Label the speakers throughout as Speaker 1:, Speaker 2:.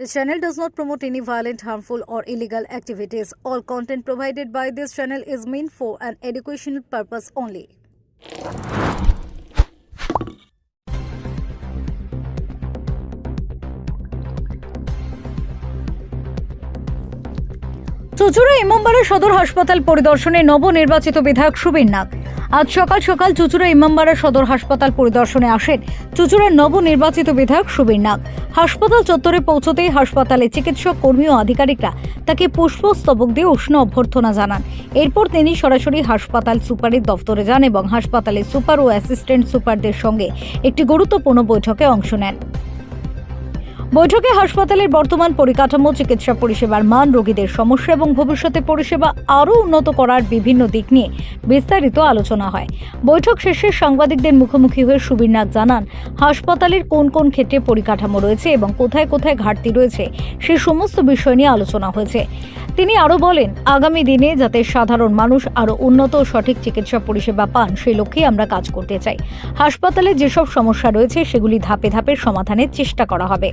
Speaker 1: This channel does not promote any violent, harmful, or illegal activities. All content provided by this channel is meant for an educational purpose only. চুঁচুড়া ইমামবাড়া সদর হাসপাতাল পরিদর্শনে নবনির্বাচিত বিধায়ক সুবীর নাগ। আজ সকাল সকাল চুঁচুড়া ইমামবাড়া সদর হাসপাতাল পরিদর্শনে আসেন চুঁচুড়ার নবনির্বাচিত বিধায়ক সুবীর নাগ। হাসপাতাল চত্বরে পৌঁছতেই হাসপাতালে চিকিৎসক, কর্মী ও আধিকারিকরা তাকে পুষ্পস্তবক দিয়ে উষ্ণ অভ্যর্থনা জানান। এরপর তিনি সরাসরি হাসপাতাল সুপারের দফতরে যান এবং হাসপাতালের সুপার ও অ্যাসিস্ট্যান্ট সুপারদের সঙ্গে একটি গুরুত্বপূর্ণ বৈঠকে অংশ নেন। বৈঠকে হাসপাতালের বর্তমান পরিকাঠামো, চিকিৎসা পরিষেবার মান, রোগীদের সমস্যা এবং ভবিষ্যতে পরিষেবা আরও উন্নত করার বিভিন্ন দিক নিয়ে বিস্তারিত আলোচনা হয়। বৈঠক শেষে সাংবাদিকদের মুখোমুখি হয়ে সুবীর নাগ জানান, হাসপাতালের কোন কোন ক্ষেত্রে পরিকাঠামো রয়েছে এবং কোথায় কোথায় ঘাটতি রয়েছে সেই সমস্ত বিষয় নিয়ে আলোচনা হয়েছে। তিনি আরও বলেন, আগামী দিনে যাতে সাধারণ মানুষ আরও উন্নত ও সঠিক চিকিৎসা পরিষেবা পান সেই লক্ষ্যে আমরা কাজ করতে চাই। হাসপাতালে যেসব সমস্যা রয়েছে সেগুলি ধাপে ধাপে সমাধানের চেষ্টা করা হবে।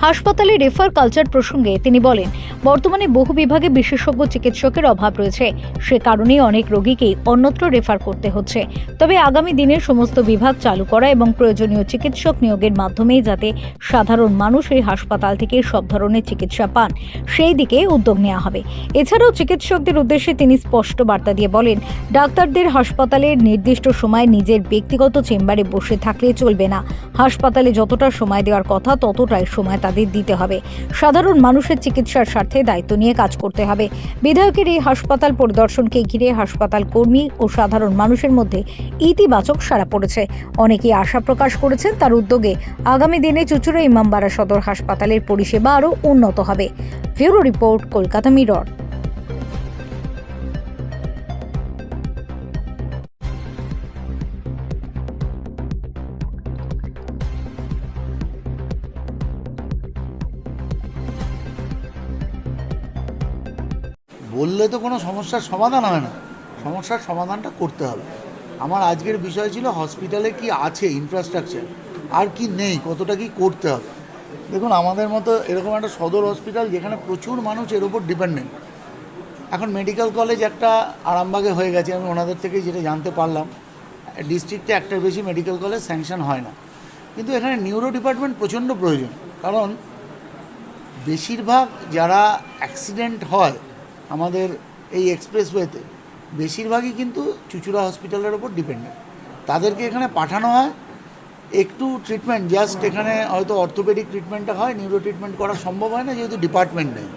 Speaker 1: হাসপাতালে রেফার কালচার প্রসঙ্গে তিনি বলেন, বর্তমানে বহু বিভাগে বিশেষজ্ঞ চিকিৎসকের অভাব রয়েছে, সে কারণেই অনেক রোগীকেই অন্যত্র রেফার করতে হচ্ছে। তবে আগামী দিনে সমস্ত বিভাগ চালু করা এবং প্রয়োজনীয় চিকিৎসক নিয়োগের মাধ্যমেই যাতে সাধারণ মানুষ এই হাসপাতাল থেকে সব ধরনের চিকিৎসা পান সেই দিকে উদ্যোগ নেওয়া হবে। এছাড়াও চিকিৎসকদের উদ্দেশ্যে তিনি স্পষ্ট বার্তা দিয়ে বলেন, ডাক্তারদের হাসপাতালের নির্দিষ্ট সময় নিজের ব্যক্তিগত চেম্বারে বসে থাকলে চলবে না। হাসপাতালে যতটা সময় দেওয়ার কথা ততটাই সময় তাদের দিতে হবে। সাধারণ মানুষের চিকিৎসার স্বার্থে দায়িত্ব নিয়ে কাজ করতে হবে। বিধায়কের এই হাসপাতাল পরিদর্শনকে ঘিরে হাসপাতাল কর্মী ও সাধারণ মানুষের মধ্যে ইতিবাচক সাড়া পড়েছে। অনেকেই আশা প্রকাশ করেছেন তার উদ্যোগে আগামী দিনে চুঁচুড়া ইমামবাড়া সদর হাসপাতালের পরিষেবা আরও উন্নত হবে। Bureau report, Kolkata mirror.
Speaker 2: বললে তো কোনো সমস্যার সমাধান হয় না, সমস্যার সমাধানটা করতে হবে। আমার আজকের বিষয় ছিল হসপিটালে কি আছে ইনফ্রাস্ট্রাকচার, আর কি নেই, কতটা কি করতে হবে। দেখুন, আমাদের মতো এরকম একটা সদর হসপিটাল যেখানে প্রচুর মানুষ এর ওপর ডিপেন্ডেন্ট। এখন মেডিকেল কলেজ একটা আরামবাগে হয়ে গেছে, আমি ওনাদের থেকে যেটা জানতে পারলাম, ডিস্ট্রিক্টে একটার বেশি মেডিকেল কলেজ স্যাংশন হয় না। কিন্তু এখানে নিউরো ডিপার্টমেন্ট প্রচণ্ড প্রয়োজন, কারণ বেশিরভাগ যারা অ্যাক্সিডেন্ট হয় আমাদের এই এক্সপ্রেসওয়েতে বেশিরভাগই কিন্তু চুঁচুড়া হসপিটালের ওপর ডিপেন্ডেন্ট। তাদেরকে এখানে পাঠানো হয় একটু ট্রিটমেন্ট, জাস্ট এখানে হয়তো অর্থোপেডিক ট্রিটমেন্টটা হয়, নিউরো ট্রিটমেন্ট করা সম্ভব হয় না যেহেতু ডিপার্টমেন্ট নেই।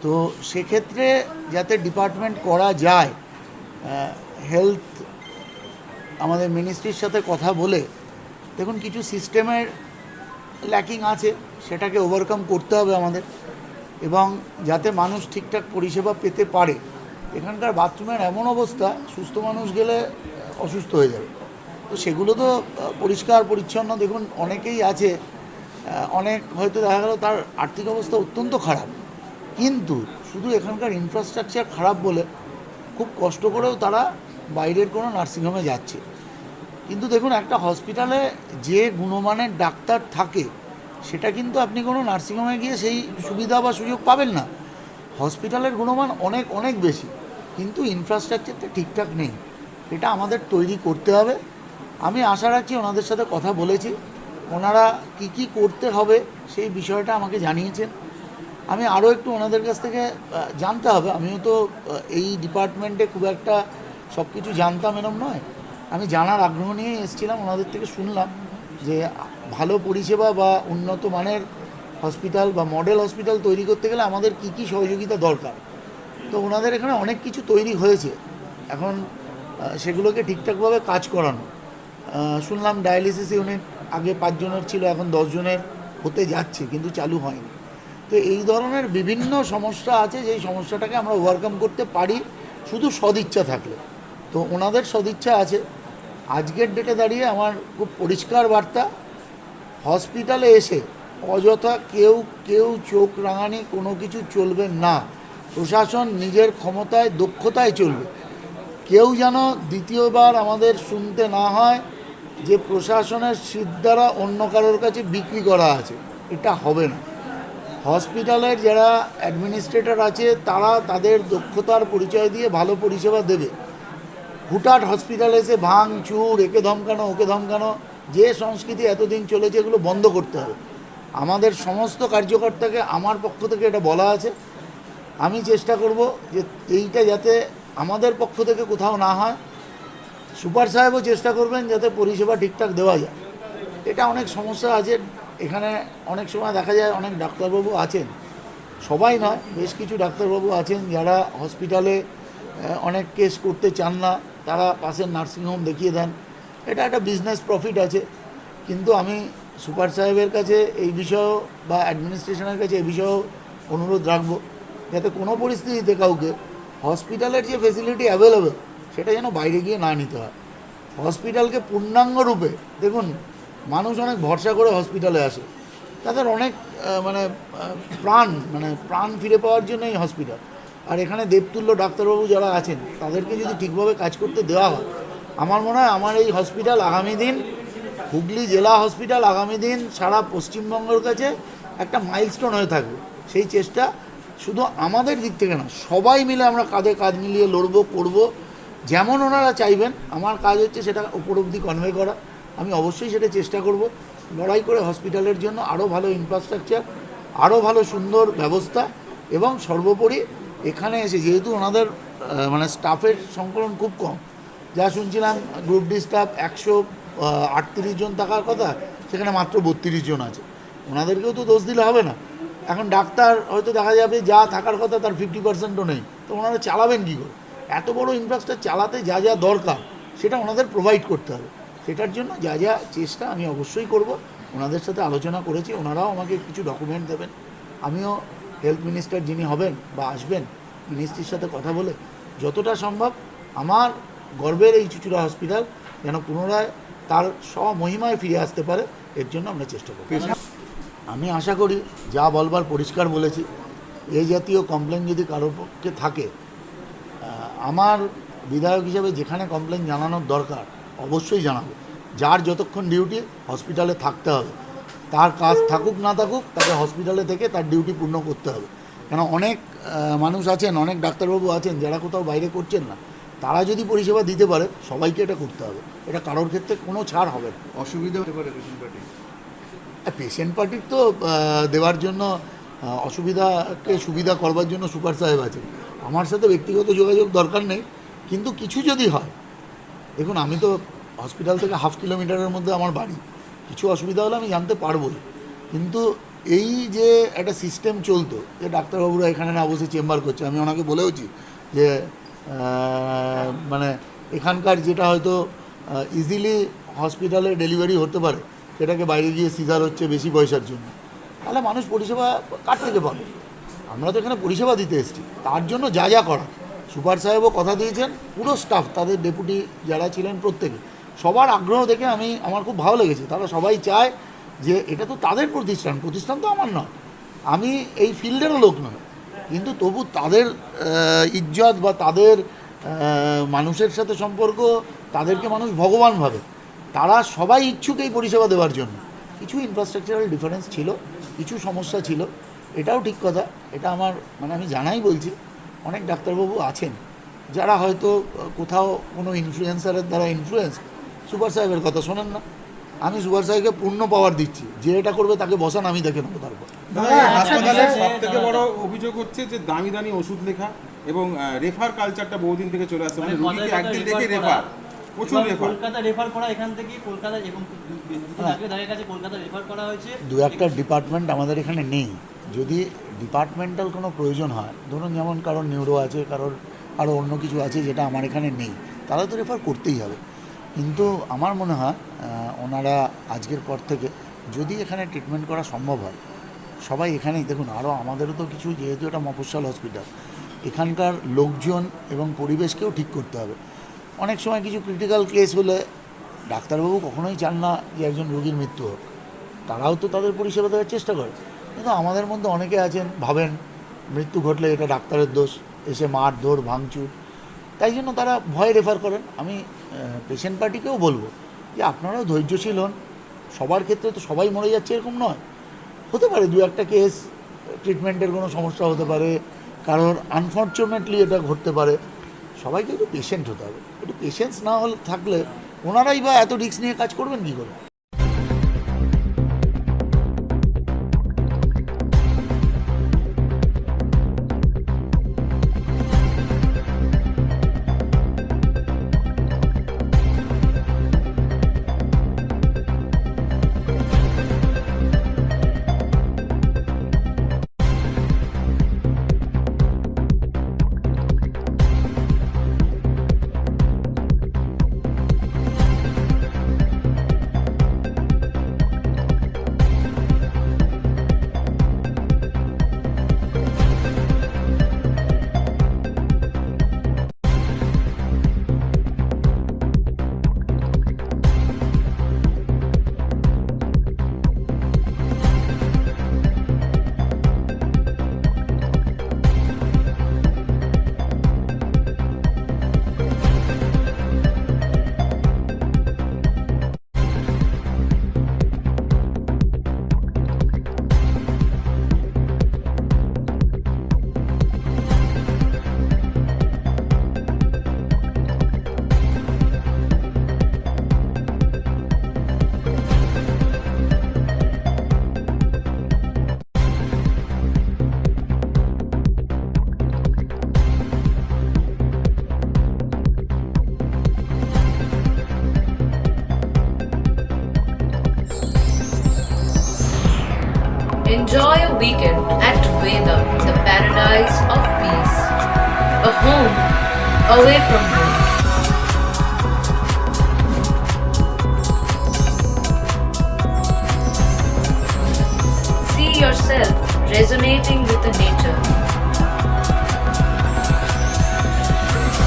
Speaker 2: তো সেক্ষেত্রে যাতে ডিপার্টমেন্ট করা যায়, হেলথ আমাদের মিনিস্ট্রির সাথে কথা বলে, দেখুন কিছু সিস্টেমের ল্যাকিং আছে, সেটাকে ওভারকাম করতে হবে আমাদের, এবং যাতে মানুষ ঠিকঠাক পরিষেবা পেতে পারে। এখানকার বাথরুমের এমন অবস্থা, সুস্থ মানুষ গেলে অসুস্থ হয়ে যাবে। তো সেগুলো তো পরিষ্কার পরিচ্ছন্ন, দেখুন অনেকেই আছে, অনেক হয়তো দেখা গেল তার আর্থিক অবস্থা অত্যন্ত খারাপ, কিন্তু শুধু এখানকার ইনফ্রাস্ট্রাকচার খারাপ বলে খুব কষ্ট করেও তারা বাইরের কোনো নার্সিংহোমে যাচ্ছে। কিন্তু দেখুন, একটা হসপিটালে যে গুণমানের ডাক্তার থাকে সেটা কিন্তু আপনি কোনো নার্সিংহোমে গিয়ে সেই সুবিধা বা সুযোগ পাবেন না। হসপিটালের গুণমান অনেক অনেক বেশি, কিন্তু ইনফ্রাস্ট্রাকচারটা ঠিকঠাক নেই। এটা আমাদের তৈরি করতে হবে। আমি আশা রাখছি, ওনাদের সাথে কথা বলেছি, ওনারা কি কি করতে হবে সেই বিষয়টা আমাকে জানিয়েছেন। আমি আরও একটু ওনাদের কাছ থেকে জানতে হবে। আমিও তো এই ডিপার্টমেন্টে খুব একটা সব কিছু জানতাম এরম নয়, আমি জানার আগ্রহ নিয়েই এসেছিলাম। ওনাদের থেকে শুনলাম যে ভালো পরিষেবা বা উন্নত মানের হসপিটাল বা মডেল হসপিটাল তৈরি করতে গেলে আমাদের কি কি সহযোগিতা দরকার। তো ওনাদের এখানে অনেক কিছু তৈরি হয়েছে, এখন সেগুলোকে ঠিকঠাকভাবে কাজ করানো। শুনলাম ডায়ালিসিস ইউনিট আগে 5 জনের ছিল, এখন 10 জনের হতে যাচ্ছে, কিন্তু চালু হয়নি। তো এই ধরনের বিভিন্ন সমস্যা আছে, যেই সমস্যাটাকে আমরা ওভারকাম করতে পারি শুধু সদিচ্ছা থাকলে। তো ওনাদের সদিচ্ছা আছে। আজকের ডেটে দাঁড়িয়ে আমার খুব পরিষ্কার বার্তা, হসপিটালে এসে অযথা কেউ চোখ রাঙানি কোনো কিছু চলবে না। প্রশাসন নিজের ক্ষমতায়, দক্ষতায় চলবে। কেউ যেন দ্বিতীয়বার আমাদের শুনতে না হয় যে প্রশাসনের সিট দ্বারা অন্য কারোর কাছে বিক্রি করা আছে। এটা হবে না। হসপিটালের যারা অ্যাডমিনিস্ট্রেটর আছে তারা তাদের দক্ষতার পরিচয় দিয়ে ভালো পরিষেবা দেবে। হুটহাট হসপিটালে এসে ভাঙ চুর, একে ধমকানো ওকে ধমকানো, যে সংস্কৃতি এতদিন চলেছে এগুলো বন্ধ করতে হবে। আমাদের সমস্ত কার্যকর্তাকে আমার পক্ষ থেকে এটা বলা আছে। আমি চেষ্টা করব যে এইটা যাতে আমাদের পক্ষ থেকে কোথাও না হয়। সুপার সাহেবও চেষ্টা করবেন যাতে পরিষেবা ঠিকঠাক দেওয়া যায়। এটা অনেক সমস্যা আছে এখানে। অনেক সময় দেখা যায় অনেক ডাক্তারবাবু আছেন, সবাই নয়, বেশ কিছু ডাক্তারবাবু আছেন যারা হসপিটালে অনেক কেস করতে চান না, তারা পাশের নার্সিংহোম দেখিয়ে দেন। এটা একটা বিজনেস প্রফিট আছে। কিন্তু আমি সুপার সাহেবের কাছে এই বিষয়েও বা অ্যাডমিনিস্ট্রেশনের কাছে এই বিষয়েও অনুরোধ রাখবো যাতে কোনো পরিস্থিতিতে কাউকে হসপিটালের যে ফেসিলিটি অ্যাভেলেবেল সেটা যেন বাইরে গিয়ে না নিতে হয়। হসপিটালকে পূর্ণাঙ্গ রূপে দেখুন, মানুষ অনেক ভরসা করে হসপিটালে আসে, তাদের অনেক প্রাণ ফিরে পাওয়ার জন্য এই হসপিটাল। আর এখানে দেবতুল্য ডাক্তারবাবু যারা আছেন তাদেরকে যদি ঠিকভাবে কাজ করতে দেওয়া হয়, আমার মনে হয় আমার এই হসপিটাল আগামী দিন, হুগলি জেলা হসপিটাল আগামী দিন সারা পশ্চিমবঙ্গের কাছে একটা মাইলস্টোন হয়ে থাকবে। সেই চেষ্টা শুধু আমাদের দিক থেকে না, সবাই মিলে আমরা কাঁধে কাঁধ মিলিয়ে লড়বো, করব। যেমন ওনারা চাইবেন, আমার কাজ হচ্ছে সেটা উপর অবধি কনভে করা। আমি অবশ্যই সেটা চেষ্টা করব, লড়াই করে হসপিটালের জন্য আরও ভালো ইনফ্রাস্ট্রাকচার, আরও ভালো সুন্দর ব্যবস্থা, এবং সর্বোপরি এখানে এসে যেহেতু ওনাদের স্টাফের সংকলন খুব কম, যা শুনছিলাম গ্রুপ ডি স্টাফ 138 জন থাকার কথা, সেখানে মাত্র 32 জন আছে। ওনাদেরকেও তো দোষ দিলে হবে না। এখন ডাক্তার হয়তো দেখা যাবে যা থাকার কথা তার 50%ও নেই, তো ওনারা চালাবেন কী করে? এত বড় ইনফ্রাস্ট্রাকচার চালাতে যা যা দরকার সেটা ওনাদের প্রোভাইড করতে হবে। সেটার জন্য যা যা চেষ্টা আমি অবশ্যই করব। ওনাদের সাথে আলোচনা করেছি, ওনারাও আমাকে কিছু ডকুমেন্ট দেবেন। আমিও হেলথ মিনিস্টার যিনি হবেন বা আসবেন, মিনিস্ট্রির সাথে কথা বলে যতটা সম্ভব আমার গর্বের এই চুঁচুড়া হসপিটাল যেন পুনরায় তার স্বমহিমায় ফিরে আসতে পারে, এর জন্য আমরা চেষ্টা করব। আমি আশা করি যা বলবার পরিষ্কার বলেছি। এই জাতীয় কমপ্লেন যদি কারোর পক্ষে থাকে, আমার বিধায়ক হিসাবে যেখানে কমপ্লেন জানানোর দরকার অবশ্যই জানাবো। যার যতক্ষণ ডিউটি হসপিটালে থাকতে হবে, তার কাজ থাকুক না থাকুক, তাকে হসপিটালে থেকে তার ডিউটি পূর্ণ করতে হবে। কেন অনেক মানুষ আছেন, অনেক ডাক্তারবাবু আছেন যারা কোথাও বাইরে করছেন না, তারা যদি পরিষেবা দিতে পারে সবাইকে এটা করতে হবে। এটা কারোর ক্ষেত্রে কোনো ছাড় হবে না।
Speaker 3: অসুবিধা হতে পারে পেশেন্ট পার্টি?
Speaker 2: পেশেন্ট পার্টির তো দেওয়ার জন্য, অসুবিধাকে সুবিধা করবার জন্য সুপার সাহেব আছে। আমার সাথে ব্যক্তিগত যোগাযোগ দরকার নেই, কিন্তু কিছু যদি হয়, দেখুন আমি তো হসপিটাল থেকে 1/2 কিলোমিটারের মধ্যে আমার বাড়ি, কিছু অসুবিধা হলে আমি জানতে পারবোই। কিন্তু এই যে একটা সিস্টেম চলতো যে ডাক্তারবাবুরা এখানে না বসে চেম্বার করছে, আমি ওনাকে বলেওছি যে এখানকার যেটা হয়তো ইজিলি হসপিটালে ডেলিভারি হতে পারে সেটাকে বাইরে গিয়ে সিজার হচ্ছে বেশি পয়সার জন্য, তাহলে মানুষ পরিষেবা কার থেকে পাবে? আমরা তো এখানে পরিষেবা দিতে এসেছি, তার জন্য যা যা করা সুপার সাহেবও কথা দিয়েছেন। পুরো স্টাফ, তাদের ডেপুটি যারা ছিলেন প্রত্যেকে, সবার আগ্রহ দেখে আমার খুব ভালো লেগেছে। তারা সবাই চায় যে এটা তো তাদের প্রতিষ্ঠান তো আমার নয়, আমি এই ফিল্ডেরও লোক নয়, কিন্তু তবু তাদের ইজ্জত বা তাদের মানুষের সাথে সম্পর্ক, তাদেরকে মানুষ ভগবান ভাবে, তারা সবাই ইচ্ছুক এই পরিষেবা দেওয়ার জন্য। কিছু ইনফ্রাস্ট্রাকচারাল ডিফারেন্স ছিল, কিছু সমস্যা ছিল, এটাও ঠিক কথা। এটা আমার আমি জানাই বলছি, অনেক ডাক্তারবাবু আছেন যারা হয়তো কোথাও কোনো ইনফ্লুয়েন্সারের দ্বারা ইনফ্লুয়েন্স, সুপার সাহেবের কথা শোনেন না। আমি সুপার সাহেবকে পূর্ণ পাওয়ার দিচ্ছি, যে এটা করবে তাকে বসান, আমি দেখে নেবো তারপর।
Speaker 3: হাসপাতালের সবথেকে বড় অভিযোগ হচ্ছে যে দামি দামি ওষুধ লেখা এবং রেফার কালচারটা বহুদিন থেকে চলে আসছে, মানে রোগীকে একদিন দেখে রেফার, প্রচুর রেফার।
Speaker 4: কলকাতা রেফার করা, এখান থেকে কলকাতা এবং ধারের কাছে কলকাতা রেফার করা হয়েছে।
Speaker 2: দু একটা ডিপার্টমেন্ট আমাদের এখানে নেই। যদি ডিপার্টমেন্টাল কোনো প্রয়োজন হয়, ধরুন যেমন কারোর নিউরো আছে, কারোর আরও অন্য কিছু আছে যেটা আমার এখানে নেই, তারা তো রেফার করতেই হবে। কিন্তু আমার মনে হয় ওনারা আজকের পর থেকে যদি এখানে ট্রিটমেন্ট করা সম্ভব হয়, সবাই এখানেই দেখুন। আরও আমাদেরও তো কিছু, যেহেতু এটা মফস্বল হসপিটাল, এখানকার লোকজন এবং পরিবেশকেও ঠিক করতে হবে। অনেক সময় কিছু ক্রিটিক্যাল কেস হলে ডাক্তারবাবু কখনোই চান না যে একজন রোগীর মৃত্যু হোক, তারাও তো তাদের পরিষেবা দেওয়ার চেষ্টা করে। কিন্তু আমাদের মধ্যে অনেকে আছেন ভাবেন মৃত্যু ঘটলে এটা ডাক্তারের দোষ, এসে মারধর ভাঙচুর, তাই জন্য তারা ভয় রেফার করেন। আমি পেশেন্ট পার্টিকেও বলবো যে আপনারাও ধৈর্যশীল হন। সবার ক্ষেত্রে তো সবাই মরে যাচ্ছে এরকম নয়, হতে পারে দু একটা কেস ট্রিটমেন্টের কোনো সমস্যা হতে পারে, কারণ আনফর্চুনেটলি এটা ঘটতে পারে। সবাইকে একটু পেশেন্ট হতে হবে, একটু পেশেন্স না হলে থাকলে ওনারাই বা এত রিস্ক নিয়ে কাজ করবেন কী করে।
Speaker 5: Enjoy a weekend at Vedam, the paradise of peace. A home away from home. See yourself resonating with the nature.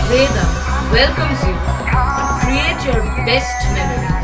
Speaker 5: Vedam welcomes you to create your best memories.